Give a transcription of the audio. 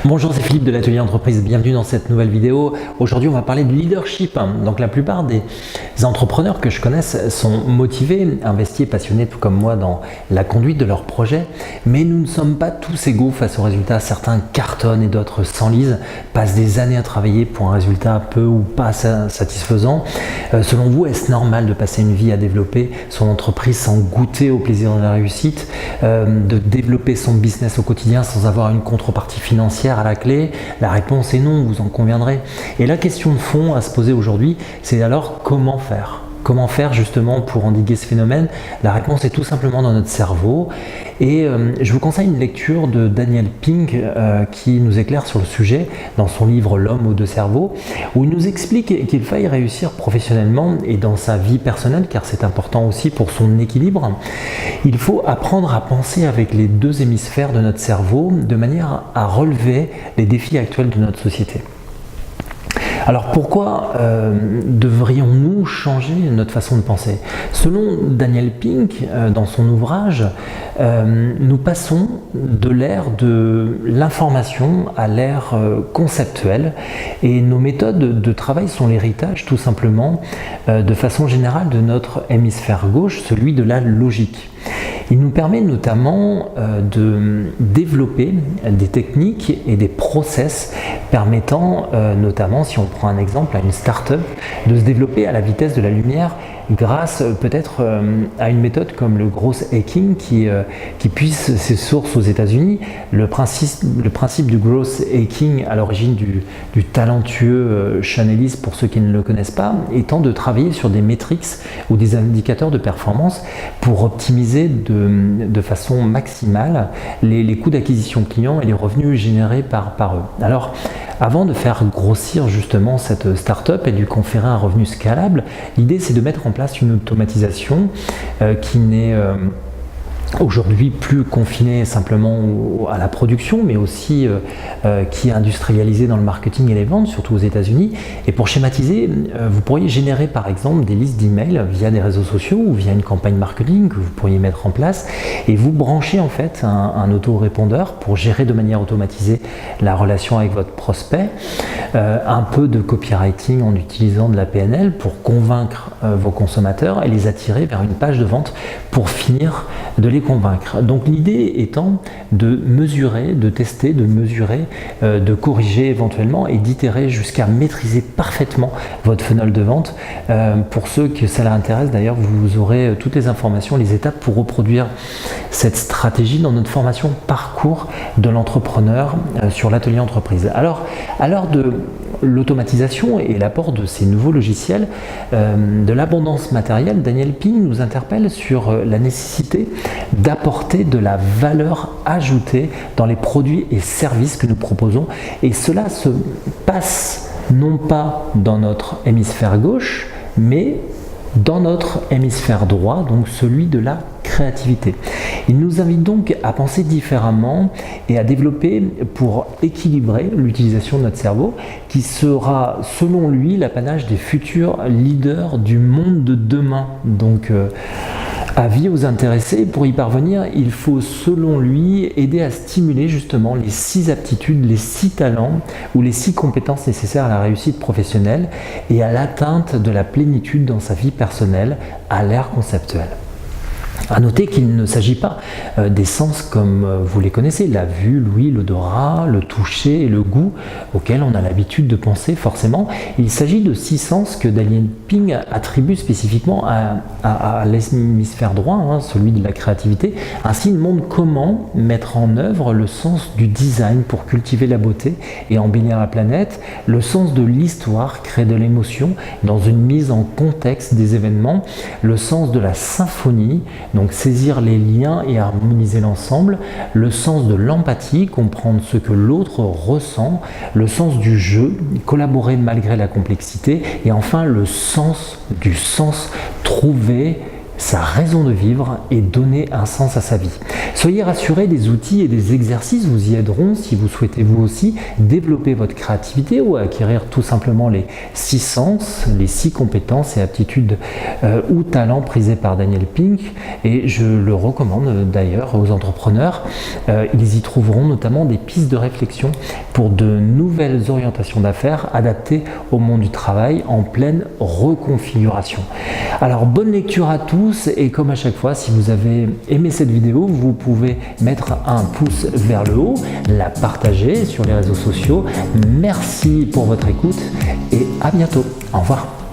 Bonjour, c'est Philippe de l'Atelier Entreprise, bienvenue dans cette nouvelle vidéo. Aujourd'hui, on va parler de leadership. Donc la plupart des entrepreneurs que je connaisse sont motivés, investis, passionnés tout comme moi dans la conduite de leurs projets, mais nous ne sommes pas tous égaux face aux résultats. Certains cartonnent et d'autres s'enlisent, passent des années à travailler pour un résultat peu ou pas satisfaisant. Selon vous, est-ce normal de passer une vie à développer son entreprise sans goûter au plaisir de la réussite, de développer son business au quotidien sans avoir une contrepartie financière à la clé? La réponse est non, vous en conviendrez. Et la question de fond à se poser aujourd'hui, c'est alors comment faire? Comment faire justement pour endiguer ce phénomène? La réponse est tout simplement dans notre cerveau. Et je vous conseille une lecture de Daniel Pink qui nous éclaire sur le sujet dans son livre L'homme aux deux cerveaux, où il nous explique qu'il faille réussir professionnellement et dans sa vie personnelle, car c'est important aussi pour son équilibre. Il faut apprendre à penser avec les deux hémisphères de notre cerveau de manière à relever les défis actuels de notre société. Alors pourquoi devrions-nous changer notre façon de penser? Selon Daniel Pink, dans son ouvrage, nous passons de l'ère de l'information à l'ère conceptuelle, et nos méthodes de travail sont l'héritage tout simplement de façon générale de notre hémisphère gauche, celui de la logique. Il nous permet notamment de développer des techniques et des process permettant notamment, si on prend un exemple, à une start-up de se développer à la vitesse de la lumière grâce peut-être à une méthode comme le growth hacking qui puise ses sources aux États-Unis. Le principe du growth hacking à l'origine du talentueux Sean Ellis, pour ceux qui ne le connaissent pas, étant de travailler sur des métriques ou des indicateurs de performance pour optimiser de façon maximale les coûts d'acquisition client et les revenus générés par eux. Alors, avant de faire grossir justement cette start-up et de lui conférer un revenu scalable, l'idée c'est de mettre en place une automatisation qui n'est aujourd'hui plus confinée simplement à la production, mais aussi qui est industrialisée dans le marketing et les ventes, surtout aux États-Unis. Et pour schématiser, vous pourriez générer par exemple des listes d'emails via des réseaux sociaux ou via une campagne marketing que vous pourriez mettre en place, et vous branchez en fait un autorépondeur pour gérer de manière automatisée la relation avec votre prospect, un peu de copywriting en utilisant de la PNL pour convaincre vos consommateurs et les attirer vers une page de vente pour finir de les convaincre. Donc l'idée étant de mesurer, de tester, de mesurer, de corriger éventuellement et d'itérer jusqu'à maîtriser parfaitement votre funnel de vente. Pour ceux que ça intéresse d'ailleurs, vous aurez toutes les informations, les étapes pour reproduire cette stratégie dans notre formation Parcours de l'entrepreneur sur l'atelier entreprise. Alors, à l'heure de l'automatisation et l'apport de ces nouveaux logiciels, de l'abondance matérielle, Daniel Pink nous interpelle sur la nécessité d'apporter de la valeur ajoutée dans les produits et services que nous proposons, et cela se passe non pas dans notre hémisphère gauche, mais dans notre hémisphère droit, donc celui de la créativité. Il nous invite donc à penser différemment et à développer pour équilibrer l'utilisation de notre cerveau, qui sera selon lui l'apanage des futurs leaders du monde de demain. Donc avis aux intéressés, pour y parvenir, il faut selon lui aider à stimuler justement les 6 aptitudes, les 6 talents ou les 6 compétences nécessaires à la réussite professionnelle et à l'atteinte de la plénitude dans sa vie personnelle à l'ère conceptuelle. À noter qu'il ne s'agit pas des sens comme vous les connaissez, la vue, l'ouïe, l'odorat, le toucher et le goût, auxquels on a l'habitude de penser forcément. Il s'agit de 6 sens que Daniel Pink attribue spécifiquement à l'hémisphère droit, celui de la créativité. Ainsi, il montre comment mettre en œuvre le sens du design pour cultiver la beauté et embellir la planète, le sens de l'histoire, créer de l'émotion dans une mise en contexte des événements, le sens de la symphonie, donc saisir les liens et harmoniser l'ensemble, le sens de l'empathie, comprendre ce que l'autre ressent, le sens du jeu, collaborer malgré la complexité, et enfin le sens du sens, trouver sa raison de vivre et donner un sens à sa vie. Soyez rassurés, des outils et des exercices vous y aideront si vous souhaitez vous aussi développer votre créativité ou acquérir tout simplement les 6 sens, les 6 compétences et aptitudes ou talents prisés par Daniel Pink. Et je le recommande d'ailleurs aux entrepreneurs. Ils y trouveront notamment des pistes de réflexion pour de nouvelles orientations d'affaires adaptées au monde du travail en pleine reconfiguration. Alors bonne lecture à tous, et comme à chaque fois, si vous avez aimé cette vidéo, vous pouvez mettre un pouce vers le haut, la partager sur les réseaux sociaux. Merci pour votre écoute et à bientôt. Au revoir.